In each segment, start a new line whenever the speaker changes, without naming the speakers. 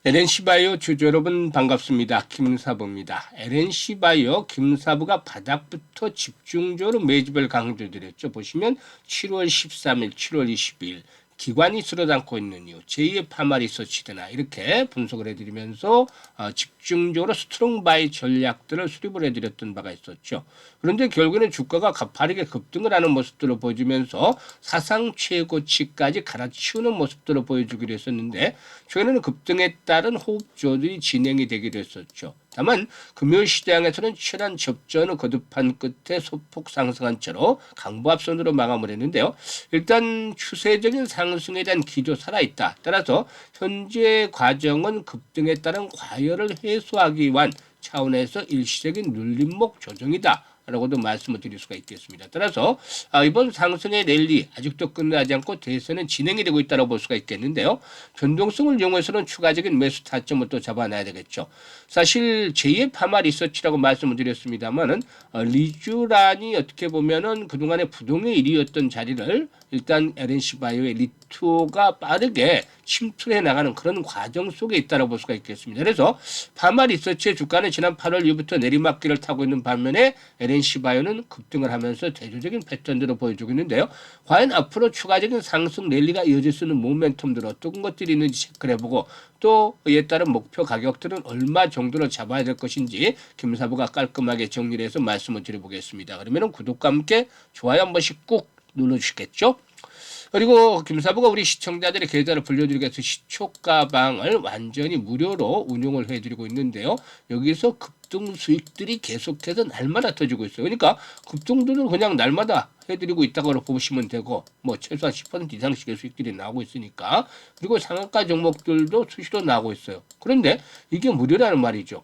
LNC바이오 주주 여러분 반갑습니다. 김사부입니다. LNC바이오 김사부가 바닥부터 집중적으로 매집을 강조드렸죠. 보시면 7월 13일, 7월 22일 기관이 쓸어담고 있는 이유, 제2의 파마 리서치드나 이렇게 분석을 해드리면서 집중적으로 스트롱 바이 전략들을 수립을 해드렸던 바가 있었죠. 그런데 결국에는 주가가 가파르게 급등을 하는 모습들을 보여주면서 사상 최고치까지 갈아치우는 모습들을 보여주기로 했었는데 최근에는 급등에 따른 호흡조들이 진행이 되기도 했었죠. 다만 금요일 시장에서는 치열한 접전을 거듭한 끝에 소폭 상승한 채로 강보합선으로 마감을 했는데요. 일단 추세적인 상승에 대한 기조 살아있다. 따라서 현재 과정은 급등에 따른 과열을 해소하기 위한 차원에서 일시적인 눌림목 조정이다. 라고도 말씀을 드릴 수가 있겠습니다. 따라서 이번 상승의 랠리 아직도 끝나지 않고 대세는 진행이 되고 있다고 볼 수가 있겠는데요. 변동성을 이용해서는 추가적인 매수 타점을 또 잡아놔야 되겠죠. 사실 제2의 파마 리서치라고 말씀을 드렸습니다만은 리쥬란이 어떻게 보면은 그동안의 부동의 1위였던 자리를 일단 LNC바이오의 리투가 빠르게 침투해 나가는 그런 과정 속에 있다고 볼 수가 있겠습니다. 그래서 파마 리서치의 주가는 지난 8월 이후부터 내리막길을 타고 있는 반면에 LNC바이오는 급등을 하면서 대조적인 패턴들을 보여주고 있는데요. 과연 앞으로 추가적인 상승 랠리가 이어질 수 있는 모멘텀들 어떤 것들이 있는지 체크를 해보고 또 이에 따른 목표 가격들은 얼마 정도로 잡아야 될 것인지 김사부가 깔끔하게 정리를 해서 말씀을 드려보겠습니다. 그러면 구독과 함께 좋아요 한 번씩 꾹 눌러주시겠죠? 그리고 김사부가 우리 시청자들의 계좌를 불려드리기 위해서 시초가방을 완전히 무료로 운용을 해드리고 있는데요. 여기서 급등 수익들이 계속해서 날마다 터지고 있어요. 그러니까 급등들은 그냥 날마다 해드리고 있다고 보시면 되고 뭐 최소한 10% 이상씩의 수익들이 나오고 있으니까 그리고 상한가 종목들도 수시로 나오고 있어요. 그런데 이게 무료라는 말이죠.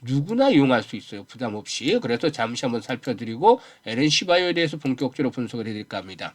누구나 이용할 수 있어요. 부담 없이. 그래서 잠시 한번 살펴드리고 LNC바이오에 대해서 본격적으로 분석을 해드릴까 합니다.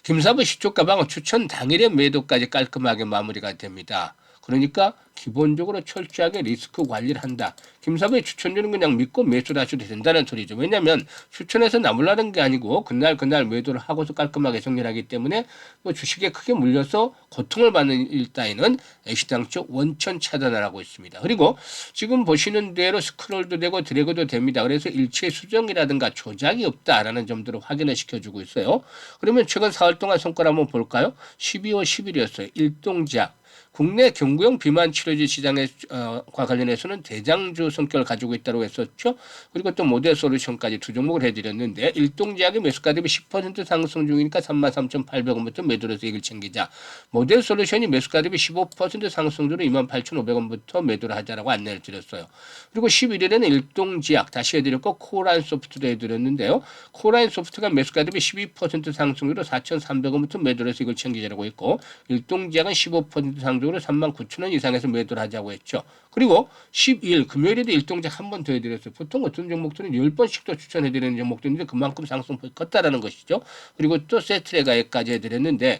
김사부 시초가방은 추천 당일의 매도까지 깔끔하게 마무리가 됩니다. 그러니까 기본적으로 철저하게 리스크 관리를 한다. 김사부의 추천주는 그냥 믿고 매수를 하셔도 된다는 소리죠. 왜냐하면 추천해서 나물라는 게 아니고 그날 매도를 하고서 깔끔하게 정리하기 때문에 뭐 주식에 크게 물려서 고통을 받는 일 따위는 애시당초 원천 차단을 하고 있습니다. 그리고 지금 보시는 대로 스크롤도 되고 드래그도 됩니다. 그래서 일체 수정이라든가 조작이 없다라는 점들을 확인을 시켜주고 있어요. 그러면 최근 4월 동안 성과를 한번 볼까요? 12월 10일이었어요. 일동작. 국내 경구용 비만 치료제 시장과 관련해서는 대장주 성격을 가지고 있다고 했었죠. 그리고 또 모델 솔루션까지 두 종목을 해드렸는데 일동제약의 매수가 대비 10% 상승 중이니까 33,800원부터 매도를 해서 이익을 챙기자. 모델 솔루션이 매수가 대비 15% 상승 중으로 28,500원부터 매도를 하자라고 안내를 드렸어요. 그리고 11일에는 일동제약 다시 해드렸고 코라인 소프트도 해드렸는데요. 코라인 소프트가 매수가 대비 12% 상승 중으로 4,300원부터 매도를 해서 이걸 챙기자라고 했고 일동제약은 15% 상승 으로 39,000원 이상에서 매도를 하자고 했죠. 그리고 12일 금요일에도 일동작 한 번 더 해드렸어요. 보통 어떤 종목들은 10번씩도 추천해드리는 종목들인데 그만큼 상승폭이 컸다라는 것이죠. 그리고 또 세트레 가액까지 해드렸는데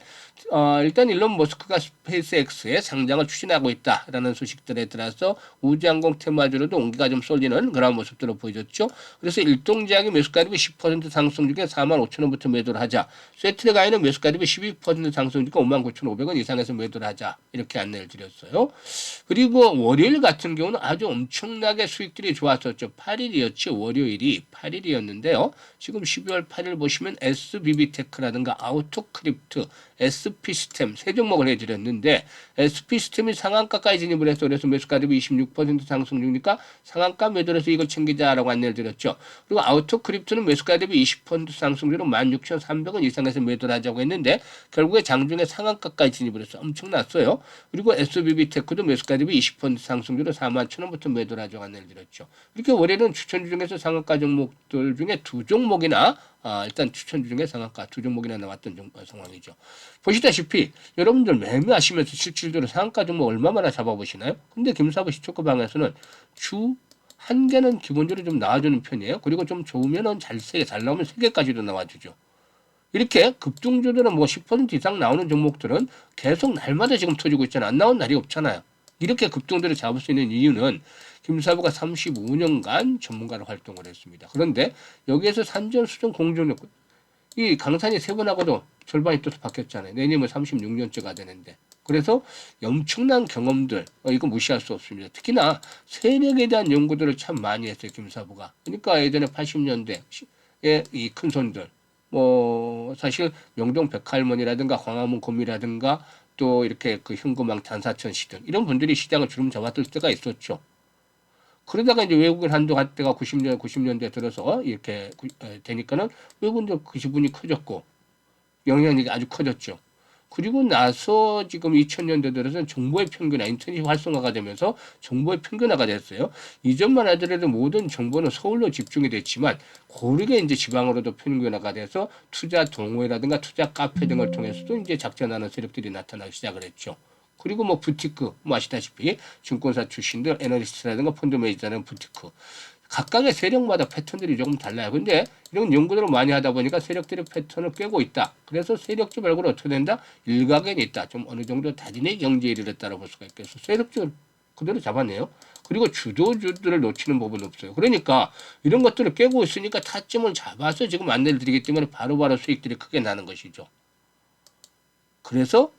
일단 일론 머스크가 스페이스X의 상장을 추진하고 있다라는 소식들에 따라서 우주항공 테마주로도 온기가 좀 쏠리는 그런 모습들을 보여줬죠. 그래서 일동작이 매수가 대비 10% 상승 중에 45,000원부터 매도를 하자. 세트레 가액은 매수가 대비 12% 상승 중에 59,500원 이상에서 매도를 하자. 이렇게 안내를 드렸어요. 그리고 월요일 같은 경우는 아주 엄청나게 수익들이 좋았었죠. 8일이었죠. 월요일이 8일이었는데요. 지금 12월 8일 보시면 SBB테크라든가 아우토크립트, SP스템 세 종목을 해드렸는데 SP스템이 상한가까지 진입을 해서 그래서 매수가 대비 26% 상승 중이니까 상한가 매도를 해서 이걸 챙기자라고 안내를 드렸죠. 그리고 아우토크립트는 매수가 대비 20% 상승 중으로 16,300원 이상에서 매도를 하자고 했는데 결국에 장중에 상한가까지 진입을 해서 엄청났어요. 그리고 SBB테크도 매수가 대비 20% 상승률로 41,000원부터 매도를 하자고 안내를 드렸죠. 이렇게 월요일은 추천주 중에서 상한가 종목들 중에 두 종목이나 일단 추천주 중에 상한가 두 종목이나 나왔던 상황이죠. 보시다시피 여러분들 매매하시면서 실질적으로 상한가 종목 얼마나 잡아보시나요? 근데 김사부 시초가방에서는 주 한 개는 기본적으로 좀 나와주는 편이에요. 그리고 좀 좋으면은 잘 나오면 세 개까지도 나와주죠. 이렇게 급등주들은 뭐 10% 이상 나오는 종목들은 계속 날마다 지금 터지고 있잖아요. 안 나온 날이 없잖아요. 이렇게 급등들을 잡을 수 있는 이유는 김사부가 35년간 전문가로 활동을 했습니다. 그런데 여기에서 산전수전 공존력 이 강산이 세 번 하고도 절반이 또 바뀌었잖아요. 내년이면 36년째가 되는데. 그래서 엄청난 경험들, 이거 무시할 수 없습니다. 특히나 세력에 대한 연구들을 참 많이 했어요, 김사부가. 그러니까 예전에 80년대에 이 큰손들, 뭐, 사실 명동 백할머니라든가 광화문 곰이라든가 또 이렇게 그 현금왕 단사천 씨 등 이런 분들이 시장을 주름 잡았을 때가 있었죠. 그러다가 이제 외국인 한도가 때가 90년대 들어서 이렇게 되니까는 외국인들 그 지분이 커졌고 영향력이 아주 커졌죠. 그리고 나서 지금 2000년대 들어서는 정보의 평균화, 인터넷이 활성화가 되면서 정보의 평균화가 됐어요. 이전만 하더라도 모든 정보는 서울로 집중이 됐지만 고르게 이제 지방으로도 평균화가 돼서 투자 동호회라든가 투자 카페 등을 통해서도 이제 작전하는 세력들이 나타나기 시작을 했죠. 그리고 뭐 부티크, 뭐 아시다시피 증권사 출신들, 애널리스트라든가 펀드 매니저라는 부티크. 각각의 세력마다 패턴들이 조금 달라요. 근데 이런 연구들을 많이 하다 보니까 세력들의 패턴을 깨고 있다. 그래서 세력주 말고는 어떻게 된다? 일각엔 있다. 좀 어느 정도 다진의 경제에 이르렀다고 볼 수가 있겠어. 세력주 그대로 잡았네요. 그리고 주도주들을 놓치는 법은 없어요. 그러니까 이런 것들을 깨고 있으니까 타점을 잡아서 지금 안내를 드리기 때문에 바로바로 수익들이 크게 나는 것이죠. 그래서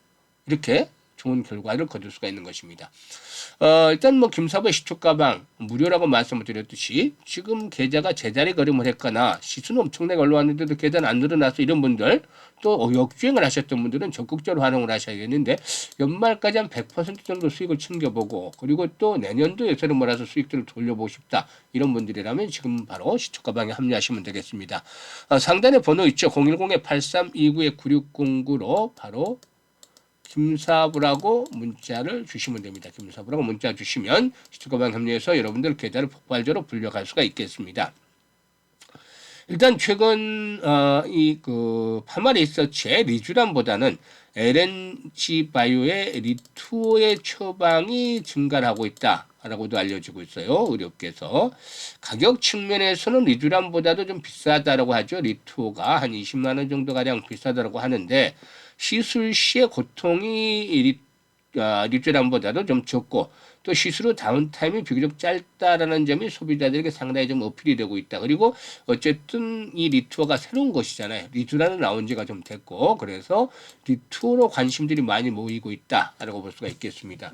이렇게 좋은 결과를 거둘 수가 있는 것입니다. 일단 뭐 김사부의 시초가방 무료라고 말씀을 드렸듯이 지금 계좌가 제자리 걸음을 했거나 시수는 엄청나게 올라왔는데도 계좌는 안 늘어나서 이런 분들 또 역주행을 하셨던 분들은 적극적으로 활용을 하셔야겠는데 연말까지 한 100% 정도 수익을 챙겨보고 그리고 또 내년도 예산을 몰아서 수익들을 돌려보고 싶다 이런 분들이라면 지금 바로 시초가방에 합류하시면 되겠습니다. 상단에 번호 있죠. 010-8329-9609로 바로 김사부라고 문자를 주시면 됩니다. 김사부라고 문자 주시면 시초가방 합류해서 여러분들 계좌를 폭발적으로 불려갈 수가 있겠습니다. 일단 최근 이 그 파마 리서치의 리쥬란보다는 LNG 바이오의 리투오의 처방이 증가를 하고 있다라고도 알려지고 있어요. 의료계에서 가격 측면에서는 리쥬란보다도 좀 비싸다라고 하죠. 리투오가 한 20만 원 정도 가량 비싸다라고 하는데 시술 시의 고통이 리쥬란보다도 좀 적고 또 시술 후 다운타임이 비교적 짧다라는 점이 소비자들에게 상당히 좀 어필이 되고 있다. 그리고 어쨌든 이 리투어가 새로운 것이잖아요. 리쥬란은 나온 지가 좀 됐고 그래서 리투어로 관심들이 많이 모이고 있다라고 볼 수가 있겠습니다.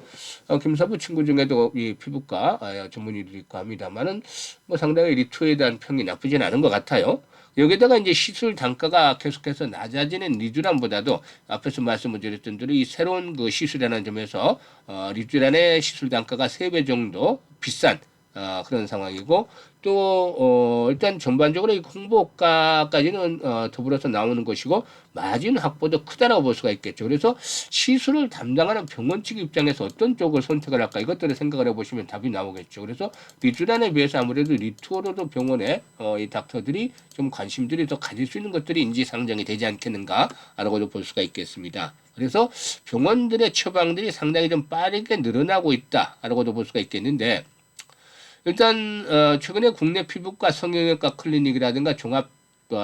김사부 친구 중에도 이 피부과 전문의들이 있고 합니다만은 뭐 상당히 리투어에 대한 평이 나쁘진 않은 것 같아요. 여기다가 이제 시술 단가가 계속해서 낮아지는 리쥬란보다도 앞에서 말씀을 드렸던 대로 이 새로운 그 시술이라는 점에서 리쥬란의 시술 단가가 3배 정도 비싼 그런 상황이고 또 일단 전반적으로 이 홍보가까지는 더불어서 나오는 것이고 마진 확보도 크다라고 볼 수가 있겠죠. 그래서 시술을 담당하는 병원 측 입장에서 어떤 쪽을 선택을 할까 이것들을 생각을 해보시면 답이 나오겠죠. 그래서 리쥬란에 비해서 아무래도 리투어로도 병원에 이 닥터들이 좀 관심들이 더 가질 수 있는 것들이 인지상정이 되지 않겠는가라고도 볼 수가 있겠습니다. 그래서 병원들의 처방들이 상당히 좀 빠르게 늘어나고 있다라고도 볼 수가 있겠는데 일단 최근에 국내 피부과 성형외과 클리닉이라든가 종합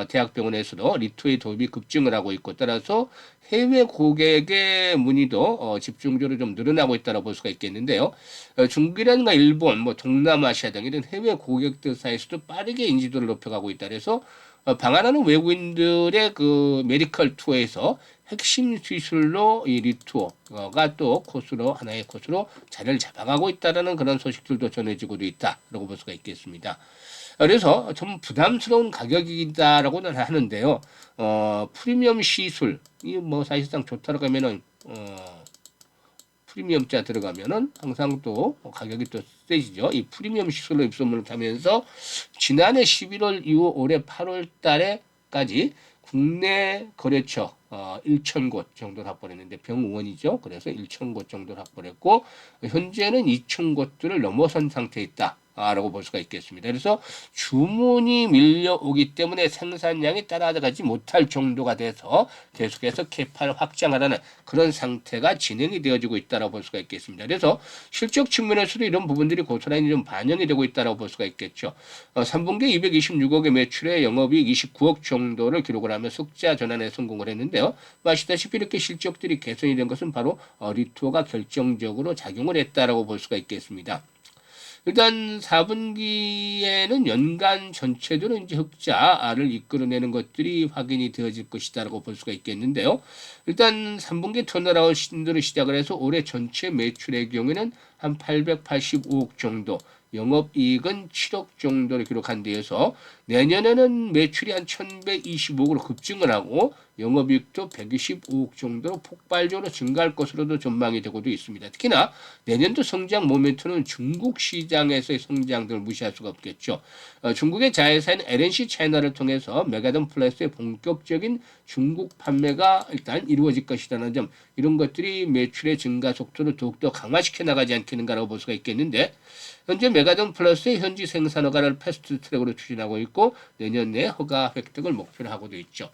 대학병원에서도 리투의 도입이 급증을 하고 있고 따라서 해외 고객의 문의도 집중적으로 좀 늘어나고 있다고 볼 수가 있겠는데요. 중국이라든가 일본, 뭐 동남아시아 등 이런 해외 고객들 사이에서도 빠르게 인지도를 높여가고 있다. 그래서 방한하는 외국인들의 그 메디컬 투어에서 핵심 기술로 이 리투어가 또 코스로 하나의 코스로 자리를 잡아가고 있다라는 그런 소식들도 전해지고도 있다라고 볼 수가 있겠습니다. 그래서 좀 부담스러운 가격이다라고는 하는데요. 프리미엄 시술 이 뭐 사실상 좋다라고 하면은 프리미엄자 들어가면은 항상 또 가격이 또 세지죠. 이 프리미엄 시술로 입소문을 타면서 지난해 11월 이후 올해 8월 달에까지 국내 거래처 1,000곳 정도를 확보했는데 병원이죠. 그래서 1,000곳 정도를 확보했고 현재는 2,000곳들을 넘어선 상태에 있다. 라고 볼 수가 있겠습니다. 그래서 주문이 밀려오기 때문에 생산량이 따라가지 못할 정도가 돼서 계속해서 캐파를 확장하라는 그런 상태가 진행이 되어지고 있다고 볼 수가 있겠습니다. 그래서 실적 측면에서도 이런 부분들이 고스란히 좀 반영이 되고 있다고 볼 수가 있겠죠. 3분기 226억의 매출에 영업이익 29억 정도를 기록을 하며 흑자 전환에 성공을 했는데요. 아시다시피 이렇게 실적들이 개선이 된 것은 바로 리투어가 결정적으로 작용을 했다라고 볼 수가 있겠습니다. 일단 4분기에는 연간 전체적으로 이제 흑자를 이끌어내는 것들이 확인이 되어질 것이다라고 볼 수가 있겠는데요. 일단 3분기 턴어라운드로 시작을 해서 올해 전체 매출의 경우에는 한 885억 정도, 영업이익은 7억 정도를 기록한 데에서 내년에는 매출이 한 1125억으로 급증을 하고 영업이익도 125억 정도로 폭발적으로 증가할 것으로도 전망이 되고도 있습니다. 특히나 내년도 성장 모멘텀은 중국 시장에서의 성장들을 무시할 수가 없겠죠. 중국의 자회사인 LNC 차이나를 통해서 메가던 플러스의 본격적인 중국 판매가 일단 이루어질 것이라는 점, 이런 것들이 매출의 증가 속도를 더욱더 강화시켜 나가지 않겠는가라고 볼 수가 있겠는데, 현재 메가던 플러스의 현지 생산 허가를 패스트 트랙으로 추진하고 있고 내년 내 허가 획득을 목표로 하고도 있죠.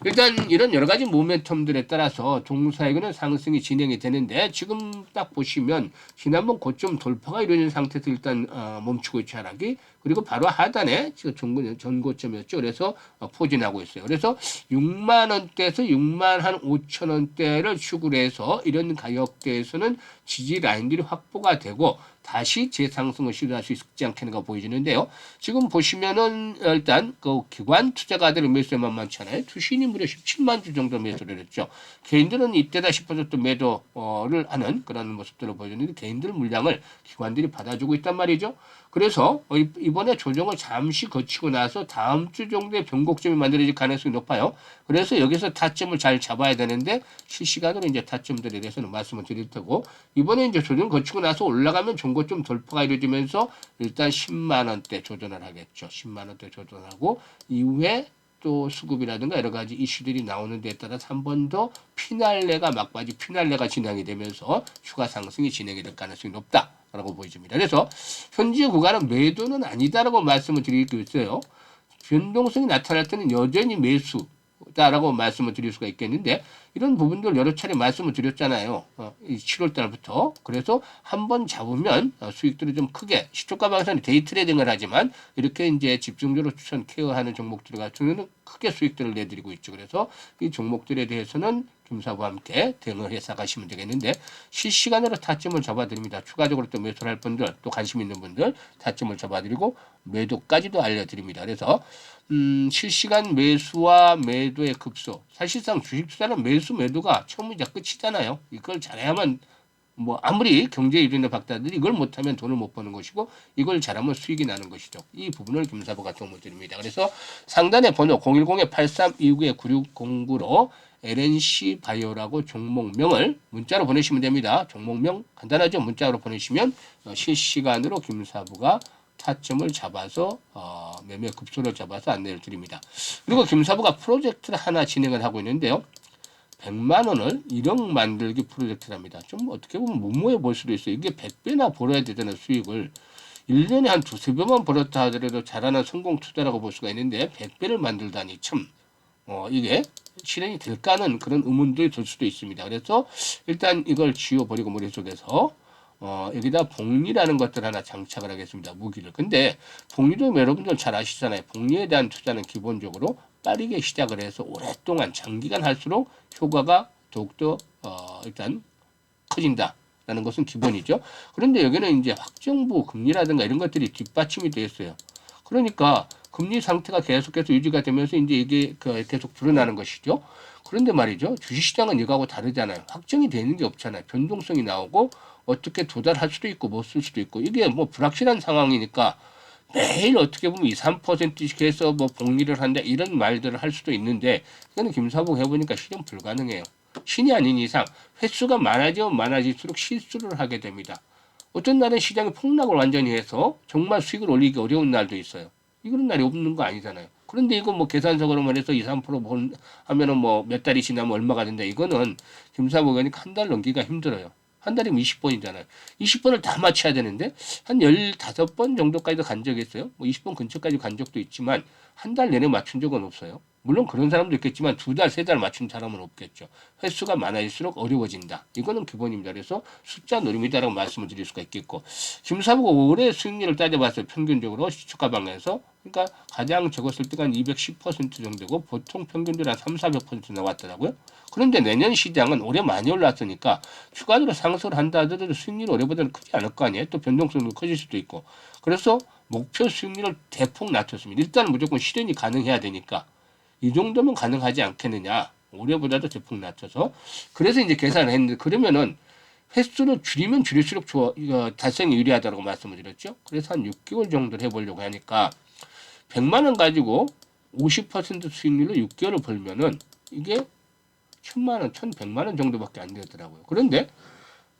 일단 이런 여러 가지 모멘텀들에 따라서 종사에게는 상승이 진행이 되는데, 지금 딱 보시면 지난번 고점 돌파가 이루어진 상태에서 일단 멈추고 있죠, 하락이. 그리고 바로 하단에 지금 전고점이었죠. 그래서 포진하고 있어요. 그래서 6만 원대에서 6만 한 5천 원대를 추구를 해서 이런 가격대에서는 지지 라인들이 확보가 되고 다시 재상승을 시도할 수 있지 않겠는가 보여지는데요. 지금 보시면은 일단 그 기관 투자가들의 매수에 만만찮아요. 투신이 무려 17만 주 정도 매수를 했죠. 개인들은 이때다 싶어서 또 매도를 하는 그런 모습들을 보여주는데, 개인들 물량을 기관들이 받아주고 있단 말이죠. 그래서 이번에 조정을 잠시 거치고 나서 다음 주 정도의 변곡점이 만들어질 가능성이 높아요. 그래서 여기서 타점을 잘 잡아야 되는데, 실시간으로 이제 타점들에 대해서는 말씀을 드릴 테고, 이번에 이제 조정 거치고 나서 올라가면 종고점 돌파가 이루어지면서 일단 10만 원대 조정을 하겠죠. 10만 원대 조정하고 이후에 또 수급이라든가 여러 가지 이슈들이 나오는 데에 따라서 한 번 더 피날레가 막바지 피날레가 진행이 되면서 추가 상승이 진행이 될 가능성이 높다라고 보여집니다. 그래서 현재 구간은 매도는 아니다라고 말씀을 드리고 있어요. 변동성이 나타날 때는 여전히 매수다라고 말씀을 드릴 수가 있겠는데, 이런 부분들 여러 차례 말씀을 드렸잖아요. 7월 달부터. 그래서 한번 잡으면 수익들이 좀 크게, 시초가 방사는 데이 트레이딩을 하지만 이렇게 이제 집중적으로 추천 케어하는 종목들 같은 경우는 크게 수익들을 내드리고 있죠. 그래서 이 종목들에 대해서는 김사부와 함께 대응을 해서 가시면 되겠는데, 실시간으로 타점을 잡아드립니다. 추가적으로 또 매수를 할 분들, 또 관심 있는 분들 타점을 잡아드리고 매도까지도 알려드립니다. 그래서 실시간 매수와 매도의 급소, 사실상 주식 투자는 매수 매도가 처음이자 끝이잖아요. 이걸 잘해야만, 뭐 아무리 경제 이론의 박사들이 이걸 못하면 돈을 못 버는 것이고, 이걸 잘하면 수익이 나는 것이죠. 이 부분을 김사부가 도움을 드립니다. 그래서 상단의 번호 010-8329-9609로 LNC 바이오라고 종목명을 문자로 보내시면 됩니다. 종목명 간단하죠? 문자로 보내시면 실시간으로 김사부가 타점을 잡아서 매매 급소를 잡아서 안내를 드립니다. 그리고 김사부가 프로젝트를 하나 진행을 하고 있는데요. 100만 원을 1억 만들기 프로젝트랍니다. 좀 어떻게 보면 무모해 볼 수도 있어요. 이게 100배나 벌어야 되잖아요, 수익을. 1년에 한 두세 배만 벌었다 하더라도 잘하는 성공 투자라고 볼 수가 있는데, 100배를 만들다니 참 이게 실행이 될까는 그런 의문도 들 수도 있습니다. 그래서 일단 이걸 지워버리고 머릿속에서 여기다 복리라는 것들 하나 장착을 하겠습니다. 무기를. 근데 복리도 여러분들 잘 아시잖아요. 복리에 대한 투자는 기본적으로 빠르게 시작을 해서 오랫동안 장기간 할수록 효과가 더욱더 일단 커진다라는 것은 기본이죠. 그런데 여기는 이제 확정부 금리라든가 이런 것들이 뒷받침이 되어 있어요. 그러니까 금리 상태가 계속해서 유지가 되면서 이제 이게 계속 불어나는 것이죠. 그런데 말이죠. 주식시장은 이거하고 다르잖아요. 확정이 되는 게 없잖아요. 변동성이 나오고 어떻게 도달할 수도 있고 못 쓸 수도 있고, 이게 뭐 불확실한 상황이니까 매일 어떻게 보면 2, 3%씩 해서 뭐 복리를 한다 이런 말들을 할 수도 있는데, 이거는 김사복 해보니까 실현 불가능해요. 신이 아닌 이상 횟수가 많아지면 많아질수록 실수를 하게 됩니다. 어떤 날은 시장이 폭락을 완전히 해서 정말 수익을 올리기 어려운 날도 있어요. 이런 날이 없는 거 아니잖아요. 그런데 이거 뭐 계산석으로만 해서 2, 3% 하면은 뭐 몇 달이 지나면 얼마가 된다. 이거는 김사복 의원이니까 한 달 넘기가 힘들어요. 한 달이면 20번이잖아요. 20번을 다 맞춰야 되는데 한 15번 정도까지도 간 적이 있어요. 뭐 20번 근처까지 간 적도 있지만 한 달 내내 맞춘 적은 없어요. 물론 그런 사람도 있겠지만 2달, 3달 맞춘 사람은 없겠죠. 횟수가 많아질수록 어려워진다. 이거는 기본입니다. 그래서 숫자 노림이다라고 말씀을 드릴 수가 있겠고, 김사부가 올해 수익률을 따져봤어요. 평균적으로 시초가 방에서. 그러니까 가장 적었을 때가 한 210% 정도고 보통 평균적으로 한 300~400% 나왔더라고요. 그런데 내년 시장은 올해 많이 올랐으니까 추가적으로 상승을 한다 하더라도 수익률이 올해보다는 크지 않을 거 아니에요. 또 변동성도 커질 수도 있고. 그래서 목표 수익률을 대폭 낮췄습니다. 일단 무조건 실현이 가능해야 되니까 이 정도면 가능하지 않겠느냐. 올해보다도 대폭 낮춰서. 그래서 이제 계산을 했는데, 그러면은 횟수를 줄이면 줄일수록 이거 달성이 유리하다고 말씀을 드렸죠. 그래서 한 6개월 정도를 해보려고 하니까 100만 원 가지고 50% 수익률로 6개월을 벌면은 이게 1000만 원, 1100만 원 정도밖에 안 되더라고요. 그런데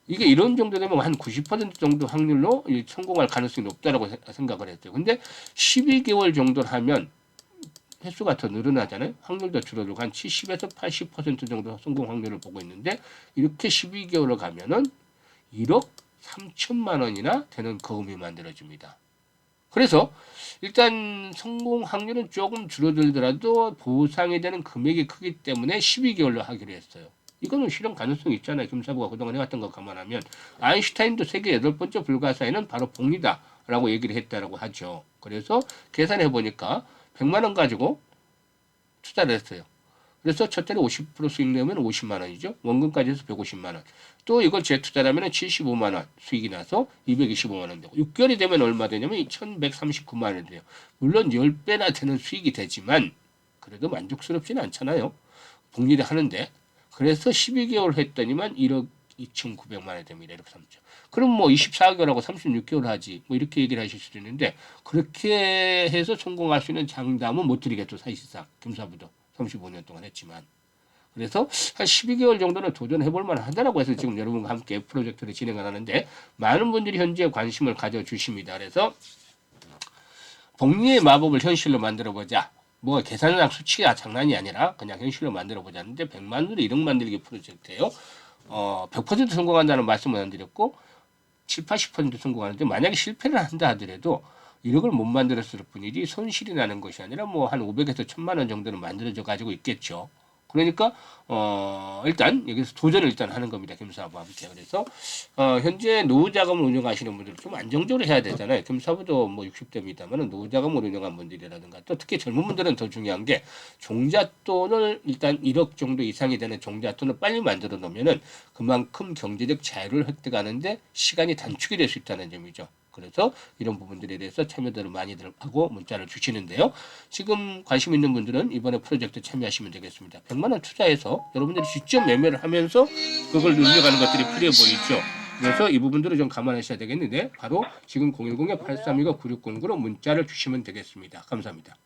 이게 이런 정도 되면 한 90% 정도 확률로 성공할 가능성이 높다라고 생각을 했어요. 근데 12개월 정도를 하면 횟수가 더 늘어나잖아요. 확률도 줄어들고 한 70에서 80% 정도 성공 확률을 보고 있는데, 이렇게 12개월을 가면은 1억 3천만 원이나 되는 거금이 만들어집니다. 그래서 일단 성공 확률은 조금 줄어들더라도 보상이 되는 금액이 크기 때문에 12개월로 하기로 했어요. 이거는 실현 가능성이 있잖아요. 김사부가 그동안 해왔던 거 감안하면. 아인슈타인도 세계 8번째 불가사의는 바로 복리다라고 얘기를 했다라고 하죠. 그래서 계산해 보니까 100만 원 가지고 투자를 했어요. 그래서 첫 달에 50% 수익 내면 50만 원이죠. 원금까지 해서 150만 원. 또 이걸 재투자하면 75만 원 수익이 나서 225만 원 되고, 6개월이 되면 얼마 되냐면 1139만 원 돼요. 물론 10배나 되는 수익이 되지만 그래도 만족스럽지는 않잖아요. 복리를 하는데. 그래서 12개월 했더니만 1억 2,900만 원이 됩니다. 1억 3천. 그럼 뭐 24개월하고 36개월 하지. 뭐 이렇게 얘기를 하실 수도 있는데, 그렇게 해서 성공할 수 있는 장담은 못 드리겠죠. 사실상. 김사부도 35년 동안 했지만. 그래서 한 12개월 정도는 도전해볼 만하다라고 해서 지금 여러분과 함께 프로젝트를 진행을 하는데, 많은 분들이 현재 관심을 가져주십니다. 그래서 복리의 마법을 현실로 만들어보자. 뭐 계산이랑 수치가 장난이 아니라 그냥 현실로 만들어보자는데, 100만 원으로 1억 만들기 프로젝트예요. 100% 성공한다는 말씀을 안 드렸고 7, 80% 성공하는데, 만약에 실패를 한다 하더라도 1억을 못 만들었을 뿐이지 손실이 나는 것이 아니라 뭐 한 500에서 1000만 원 정도는 만들어져 가지고 있겠죠. 그러니까 일단 여기서 도전을 일단 하는 겁니다. 김사부와 함께. 그래서 현재 노후자금을 운영하시는 분들은 좀 안정적으로 해야 되잖아요. 김사부도 뭐 60대입니다만 노후자금을 운영한 분들이라든가, 또 특히 젊은 분들은 더 중요한 게 종잣돈을 일단 1억 정도 이상이 되는 종잣돈을 빨리 만들어 놓으면은 그만큼 경제적 자유를 획득하는데 시간이 단축이 될 수 있다는 점이죠. 그래서 이런 부분들에 대해서 참여들을 많이들 하고 문자를 주시는데요. 지금 관심 있는 분들은 이번에 프로젝트 참여하시면 되겠습니다. 100만 원 투자해서 여러분들이 직접 매매를 하면서 그걸 늘려가는 것들이 필요해 보이죠. 그래서 이 부분들을 좀 감안하셔야 되겠는데, 바로 지금 010-832-9609로 문자를 주시면 되겠습니다. 감사합니다.